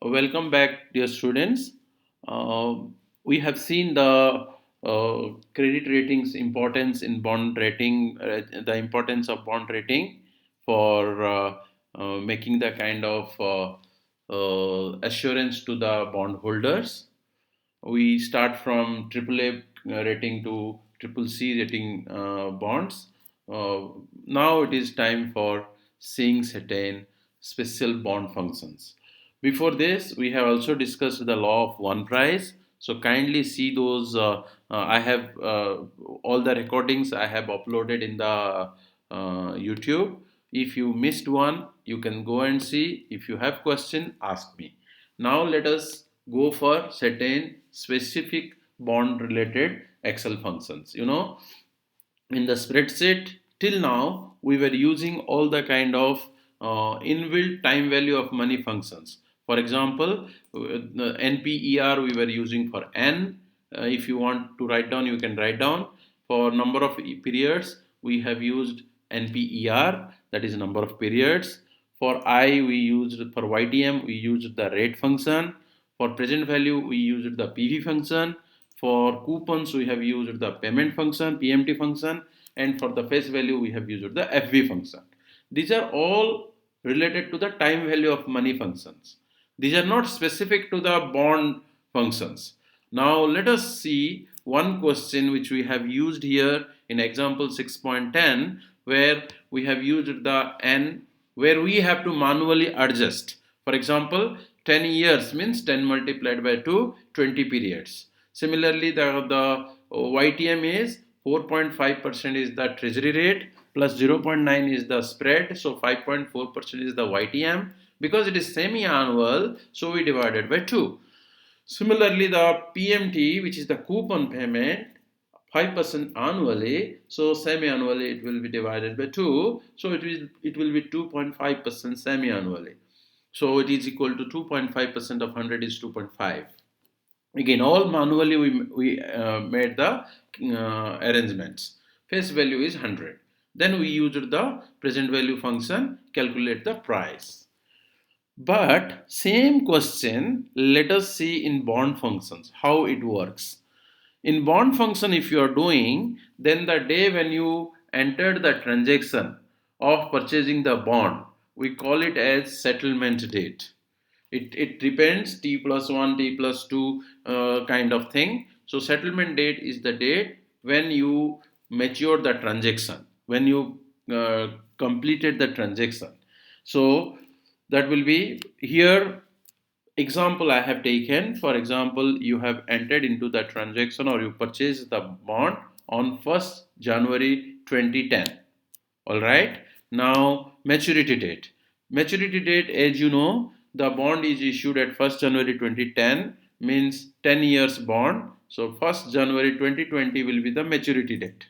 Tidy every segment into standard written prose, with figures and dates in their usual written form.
Welcome back, dear students. Uh, we have seen the credit ratings importance in bond rating, the importance of bond rating for making the kind of assurance to the bondholders. We start from AAA rating to triple C rating bonds. Uh, Now it is time for seeing certain special bond functions. Before this, we have also discussed the law of one price. So kindly see those. I have all the recordings I have uploaded in the YouTube. If you missed one, you can go and see. If you have question, ask me. Now let us go for certain specific bond related Excel functions. In the spreadsheet till now we were using all the kind of inbuilt time value of money functions. For example, the nper we were using for n. If you want to write down, you can write down. For number of periods we have used nper, that is number of periods. For I we used, for ytm we used the rate function. For present value we used the pv function. For coupons, we have used the payment function, PMT function, and for the face value, we have used the FV function. These are all related to the time value of money functions. These are not specific to the bond functions. Now, let us see one question which we have used here in example 6.10, where we have used the N, where we have to manually adjust. For example, 10 years means 10 multiplied by 2, 20 periods. Similarly, the YTM is 4.5% is the treasury rate plus 0.9 is the spread. So 5.4% is the YTM. Because it is semi-annual, so we divided by 2. Similarly, the PMT, which is the coupon payment, 5% annually, so semi-annually it will be divided by 2, so it will be 2.5% semi-annually. So it is equal to 2.5% of 100 is 2.5. Again, all manually we made the arrangements. Face value is 100. Then we used the present value function, calculate the price. But same question, let us see in bond functions how it works. In bond function, if you are doing, then the day when you entered the transaction of purchasing the bond, we call it as settlement date. It depends t plus 1, t plus 2 kind of thing. So settlement date is the date when you mature the transaction, when you completed the transaction. So that will be here. Example I have taken, for example, you have entered into the transaction or you purchased the bond on 1st January 2010. All right. Now maturity date. Maturity date, as you know, the bond is issued at 1st January 2010, means 10 years bond. So 1st January 2020 will be the maturity date.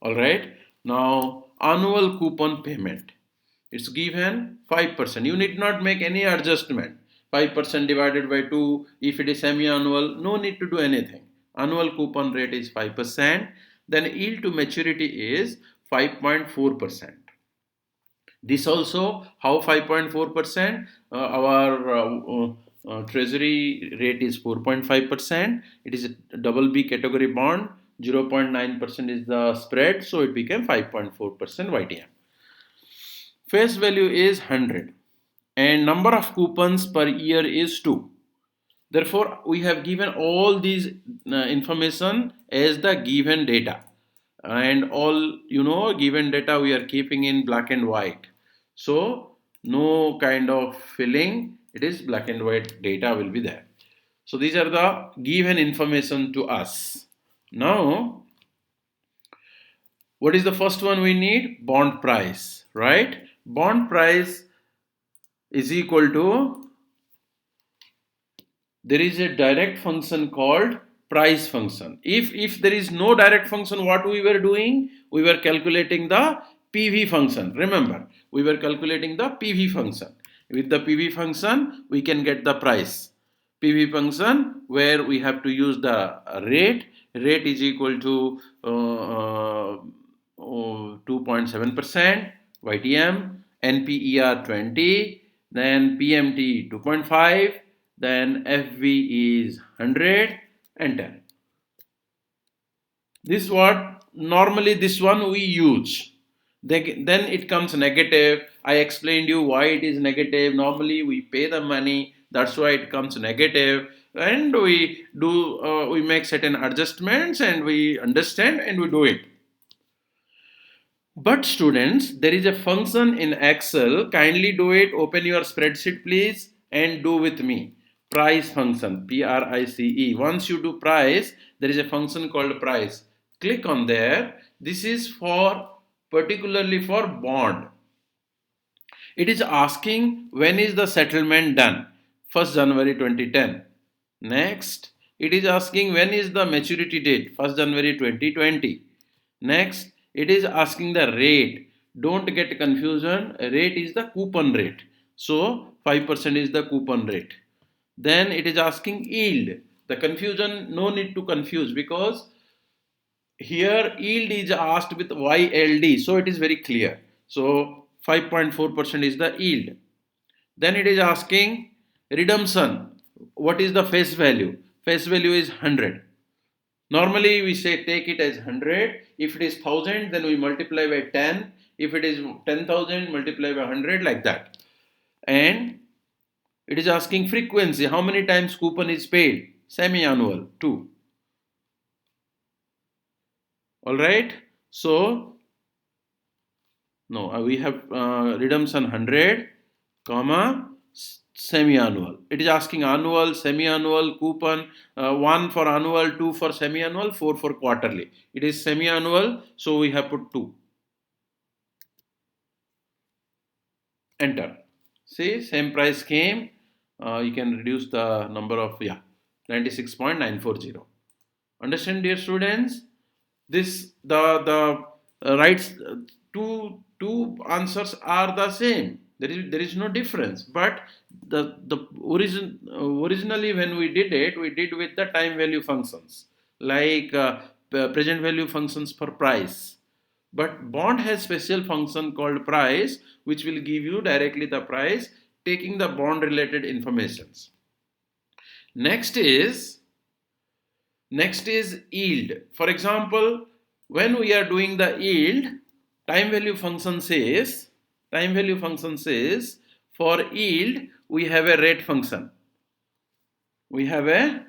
All right. Now annual coupon payment. It's given 5%. You need not make any adjustment. 5% divided by 2. If it is semi-annual, no need to do anything. Annual coupon rate is 5%. Then yield to maturity is 5.4%. This also, how 5.4%? Our treasury rate is 4.5%. It is a double B category bond. 0.9% is the spread, so it became 5.4% YTM. Face value is 100 and number of coupons per year is 2. Therefore, we have given all these information as the given data, and all given data we are keeping in black and white. So no kind of filling, it is black and white data will be there. So these are the given information to us. Now what is the first one we need? Bond price, right? Bond price is equal to, there is a direct function called price function. If there is no direct function, what we were doing? We were calculating the PV function. Remember, we were calculating the PV function. With the PV function, we can get the price. PV function where we have to use the rate. Rate is equal to 2.7%, YTM, NPER 20. then PMT 2.5, then FV is 100, enter. This is what normally this one we use. Then it comes negative. I explained you why it is negative. Normally we pay the money, that's why it comes negative, and we make certain adjustments and we understand and we do it. But students, there is a function in Excel. Kindly do it. Open your spreadsheet, please, and do with me. Price function, Price. Once you do price, there is a function called price. Click on there. This is for particularly for bond. It is asking when is the settlement done? 1st January 2010. Next, it is asking when is the maturity date? 1st January 2020. Next, it is asking the rate. Don't get confusion. Rate is the coupon rate. So 5% is the coupon rate. Then it is asking yield. The confusion, no need to confuse, because here yield is asked with YLD. So it is very clear. So 5.4% is the yield. Then it is asking redemption. What is the face value? Face value is 100. Normally we say take it as 100. If it is 1000, then we multiply by 10. If it is 10,000, multiply by 100, like that. And it is asking frequency. How many times coupon is paid? Semi-annual, 2. Alright. So, no, we have redemption 100, comma, semi-annual. It is asking annual, semi-annual, coupon, 1 for annual, 2 for semi-annual, 4 for quarterly. It is semi-annual, so we have put 2. Enter. See, same price came. You can reduce the number of 96.940. Understand, dear students? This the rights two answers are the same. There is no difference. But the originally when we did with the time value functions, like present value functions for price. But bond has special function called price, which will give you directly the price, taking the bond related informations. Next is yield. For example, when we are doing the yield, time value function says for yield we have a rate function. We have a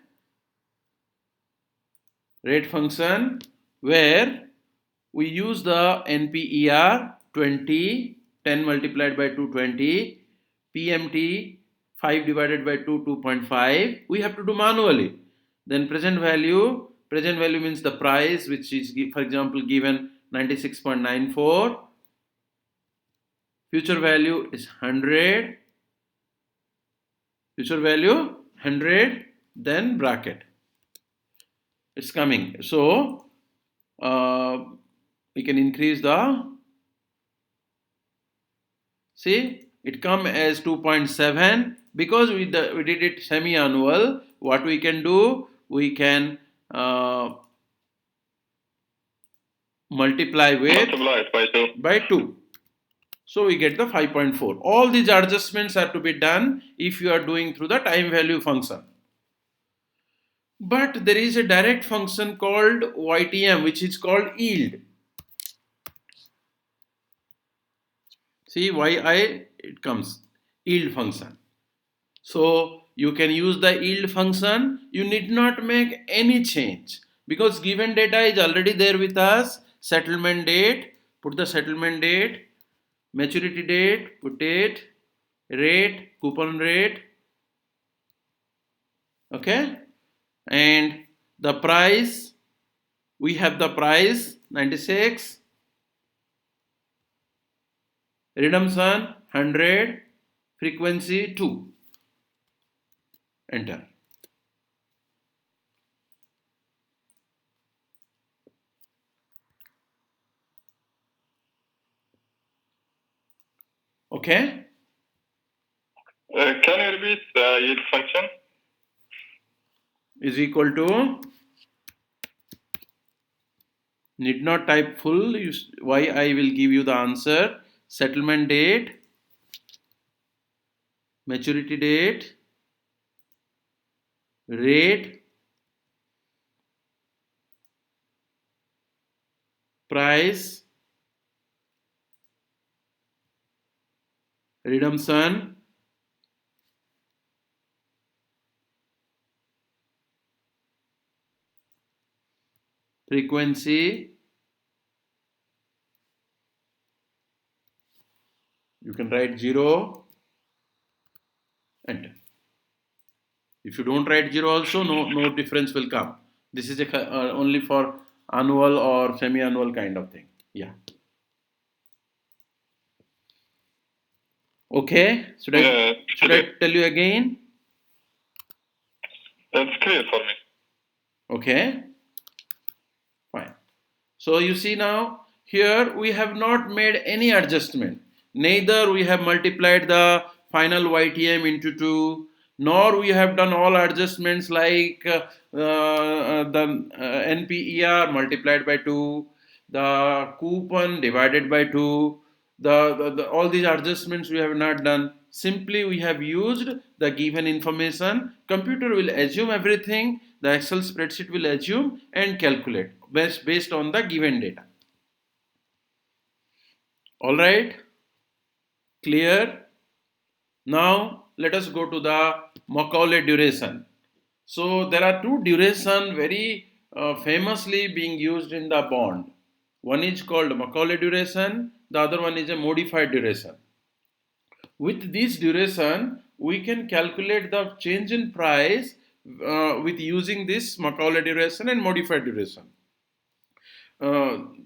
rate function where we use the NPER 20, 10 multiplied by 220, PMT 5 divided by 2, 2.5. We have to do manually. Then present value means the price, which is, for example, given 96.94. Future value is 100. Future value 100, then bracket. It's coming. So we can increase the, see, it come as 2.7. Because we did it semi-annual, what we can do, we can multiply by 2. So we get the 5.4. All these adjustments are to be done if you are doing through the time value function. But there is a direct function called YTM, which is called yield. See, YI, it comes yield function. So you can use the yield function. You need not make any change, because given data is already there with us. Settlement date, put the settlement date. Maturity date, put it. Rate, coupon rate. Okay. And the price, we have the price 96. Redemption 100. Frequency 2. Enter. Okay. Can you repeat the yield function? Is equal to, need not type full. Why I will give you the answer. Settlement date maturity date, rate, price, redemption, frequency. You can write 0, enter. If you don't write 0 also, no difference will come. This is only for annual or semi-annual kind of thing. Yeah. Okay. Should I tell you again? That's clear for me. Okay. Fine. So you see now, here we have not made any adjustment. Neither we have multiplied the final YTM into 2, nor we have done all adjustments like the NPER multiplied by 2, the coupon divided by 2, all these adjustments we have not done. Simply we have used the given information. Computer will assume everything, the Excel spreadsheet will assume and calculate based on the given data. All right, clear? Now let us go to the Macaulay duration. So there are two duration very famously being used in the bond. One is called Macaulay duration, the other one is a modified duration. With this duration, we can calculate the change in price with using this Macaulay duration and modified duration.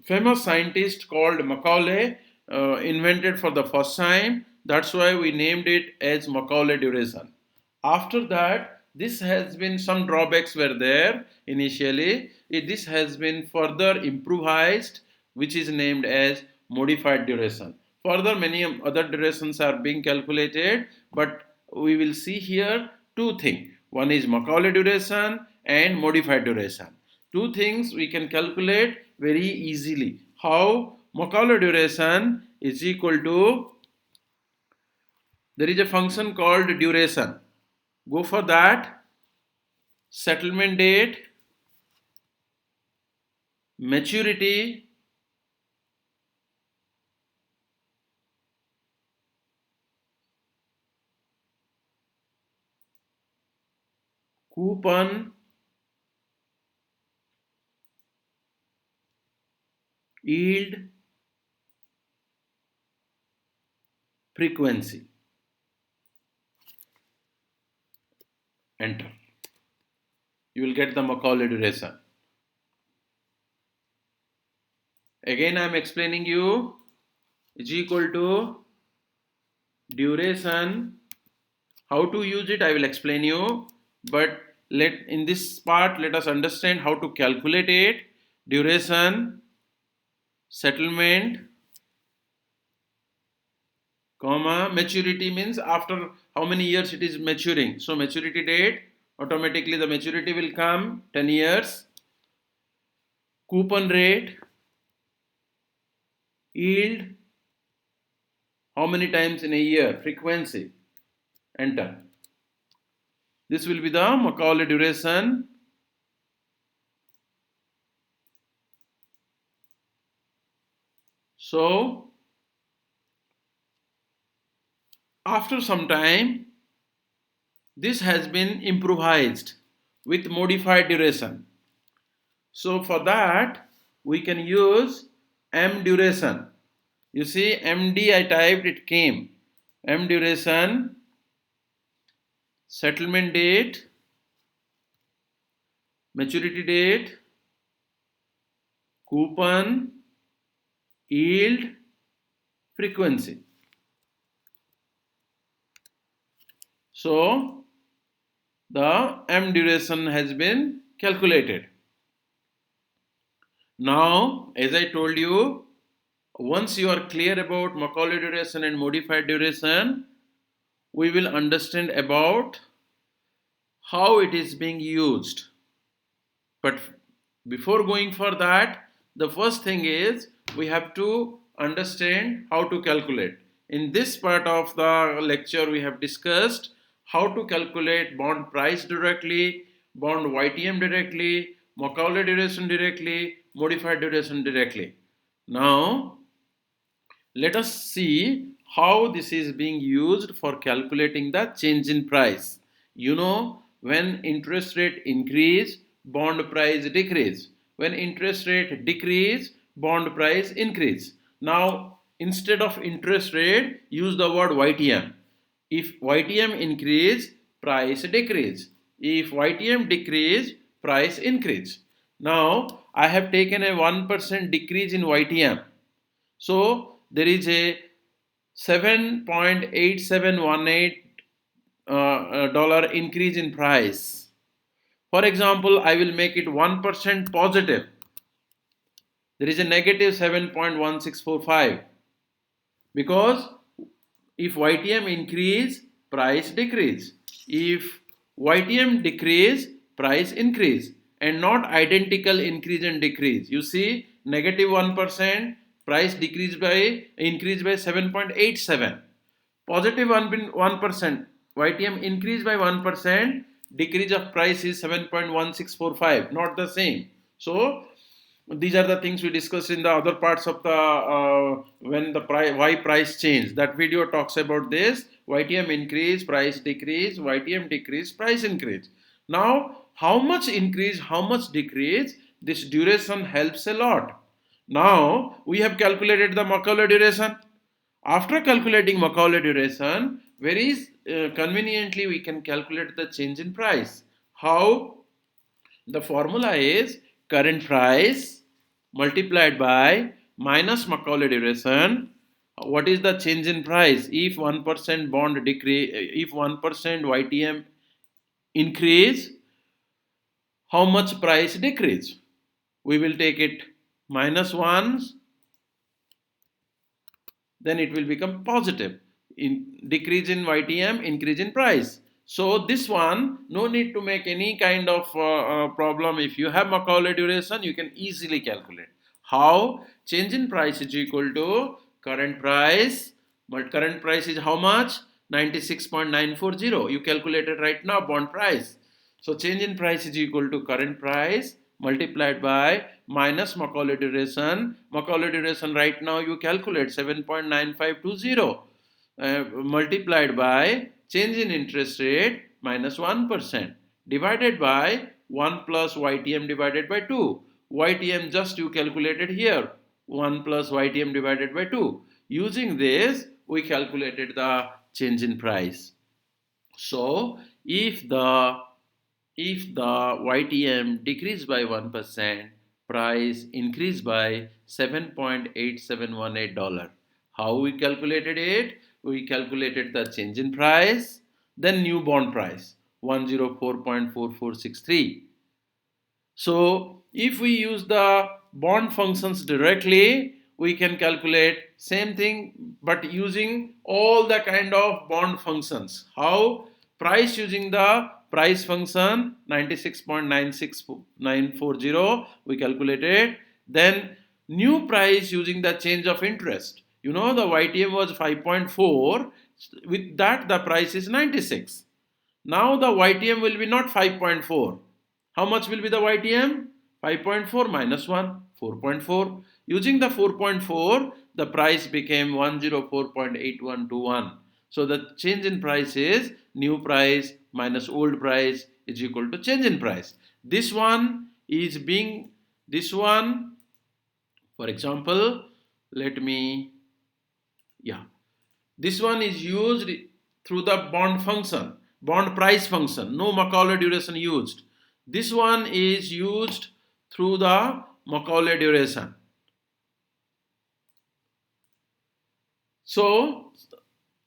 Famous scientist called Macaulay invented for the first time. That's why we named it as Macaulay duration. After that, this has been some drawbacks were there initially. This has been further improvised, which is named as modified duration. Further, many other durations are being calculated, but we will see here two things. One is Macaulay duration and modified duration. Two things we can calculate very easily. How? Macaulay duration is equal to, there is a function called duration. Go for that. Settlement date, maturity, coupon, yield, frequency. Enter. You will get the Macaulay duration. Again I am explaining you, is equal to duration. How to use it I will explain you, but in this part let us understand how to calculate it. Duration, settlement, comma, maturity means after how many years it is maturing. So maturity date, automatically the maturity will come 10 years. Coupon rate, yield, how many times in a year, frequency, enter. This will be the Macaulay duration. So after some time, this has been improvised with modified duration. So for that, we can use M duration. You see, MD I typed, it came. M duration, settlement date, maturity date, coupon, yield, frequency. So the M duration has been calculated. Now, as I told you, once you are clear about Macaulay duration and modified duration, we will understand about how it is being used. But before going for that, the first thing is we have to understand how to calculate. In this part of the lecture, we have discussed how to calculate bond price directly, bond YTM directly, Macaulay duration directly, modified duration directly. Now, let us see how this is being used for calculating the change in price. You know, when interest rate increase, bond price decrease. When interest rate decrease, bond price increase. Now, instead of interest rate, use the word YTM. If YTM increase, price decrease. If YTM decrease, price increase. Now, I have taken a 1% decrease in YTM. So there is a 7.8718 dollar increase in price. For example, I will make it 1% positive. There is a negative 7.1645 because if YTM increase, price decrease. If YTM decrease, price increase, and not identical increase and decrease. You see, negative 1%, price increase by 7.87. Positive 1%, YTM increase by 1%, decrease of price is 7.1645, not the same. So these are the things we discussed in the other parts of the when the price, why price change. That video talks about this. YTM increase, price decrease, YTM decrease, price increase. Now, how much increase, how much decrease, this duration helps a lot. Now, we have calculated the Macaulay duration. After calculating Macaulay duration, very conveniently we can calculate the change in price. How? The formula is current price multiplied by minus Macaulay duration. What is the change in price? If 1% bond decrease, if 1% YTM increase, how much price decrease? We will take it minus 1, then it will become positive. Decrease in YTM, increase in price. So this one, no need to make any kind of problem. If you have Macaulay duration, you can easily calculate. How? Change in price is equal to current price, but current price is how much? 96.940. You calculated right now bond price. So change in price is equal to current price multiplied by minus Macaulay duration. Macaulay duration right now you calculate 7.9520 multiplied by change in interest rate minus 1% divided by 1 plus YTM divided by 2. YTM just you calculated here 1 plus YTM divided by 2. Using this we calculated the change in price. So if the YTM decreased by 1%, price increased by $7.8718. How we calculated it? We calculated the change in price, then new bond price 104.4463. So if we use the bond functions directly, we can calculate same thing but using all the kind of bond functions. How? Price using the price function 96.96940 we calculated. Then new price using the change of interest. You know the YTM was 5.4, with that the price is 96. Now the YTM will be not 5.4. How much will be the YTM? 5.4 minus 1, 4.4. Using the 4.4, the price became 104.8121. So the change in price is new price minus old price is equal to change in price. This one, for example, this one is used through the bond function, bond price function, no Macaulay duration used. This one is used through the Macaulay duration. So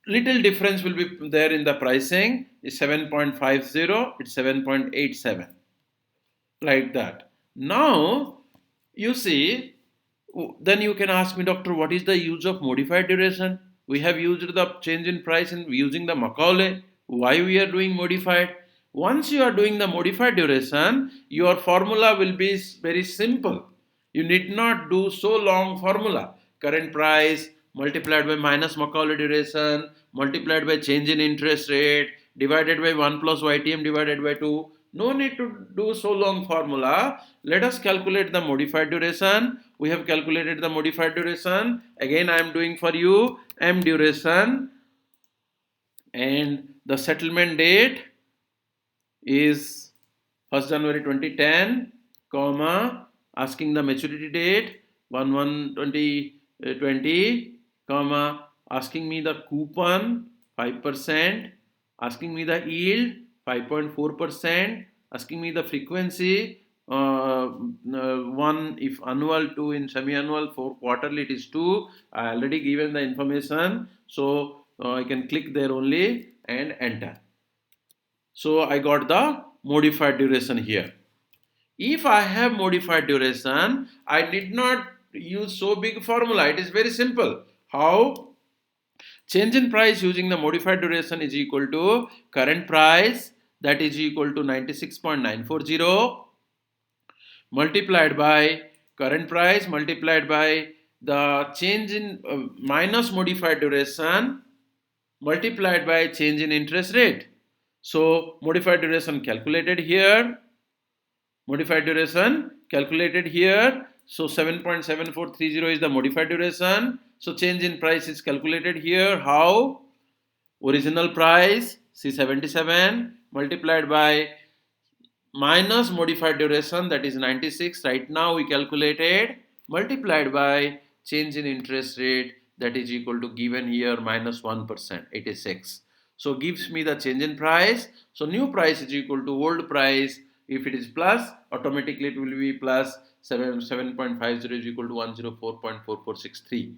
little difference will be there in the pricing. Is 7.50, it's 7.87, like that. Now you see, then you can ask me, doctor, what is the use of modified duration? We have used the change in price and using the Macaulay. Why we are doing modified? Once you are doing the modified duration, your formula will be very simple. You need not do so long formula. Current price multiplied by minus Macaulay duration, multiplied by change in interest rate, divided by 1 plus YTM divided by 2. No need to do so long formula. Let us calculate the modified duration. We have calculated the modified duration. Again, I am doing for you M duration, and the settlement date is 1st January 2010, comma, asking the maturity date 1/1/2020, comma, asking me the coupon 5%, asking me the yield 5.4%, asking me the frequency 1 if annual, 2 in semi-annual, 4 quarterly, it is 2. I already given the information, so I can click there only and enter. So I got the modified duration here. If I have modified duration, I did not use so big formula. It is very simple. How? Change in price using the modified duration is equal to current price, that is equal to 96.940, multiplied by current price multiplied by the change in minus modified duration multiplied by change in interest rate. So modified duration calculated here, modified duration calculated here. So 7.7430 is the modified duration. So change in price is calculated here. How? Original price C77 multiplied by minus modified duration, that is 96 right now we calculated, multiplied by change in interest rate, that is equal to given here minus 1%, 86. So gives me the change in price. So new price is equal to old price. If it is plus, automatically it will be plus 7.50 is equal to 104.4463.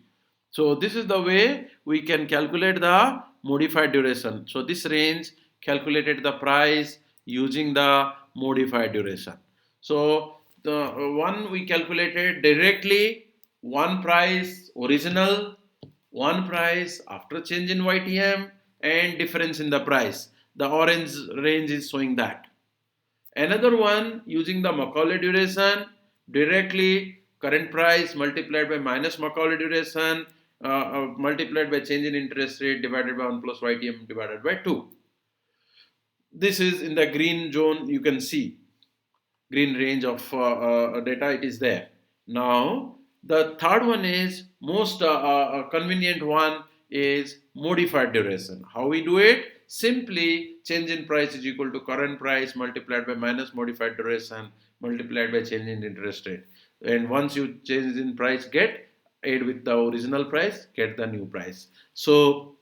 So this is the way we can calculate the modified duration. So this range calculated the price using the modified duration. So the one we calculated directly, one price original, one price after change in YTM, and difference in the price. The orange range is showing that. Another one using the Macaulay duration, directly current price multiplied by minus Macaulay duration multiplied by change in interest rate divided by 1 plus YTM divided by 2. This is in the green zone, you can see green range of data, it is there. Now the third one is most convenient one is modified duration. How we do it? Simply change in price is equal to current price multiplied by minus modified duration multiplied by change in interest rate, and once you change in price, get add with the original price, get the new price. So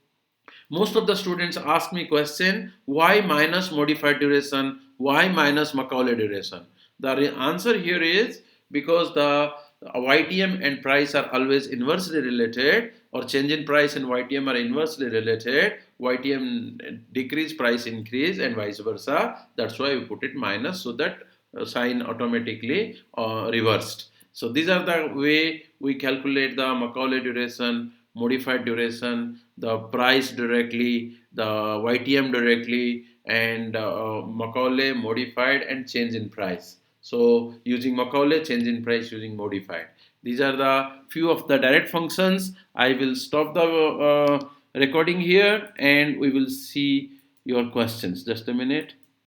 most of the students ask me question, why minus modified duration, why minus Macaulay duration? The answer here is because the YTM and price are always inversely related, or change in price and YTM are inversely related. YTM decrease, price increase, and vice versa. That's why we put it minus, so that sign automatically reversed. So these are the way we calculate the Macaulay duration, modified duration, the price directly, the YTM directly, and Macaulay, modified, and change in price. So using Macaulay, change in price using modified. These are the few of the direct functions. I will stop the recording here and we will see your questions. Just a minute.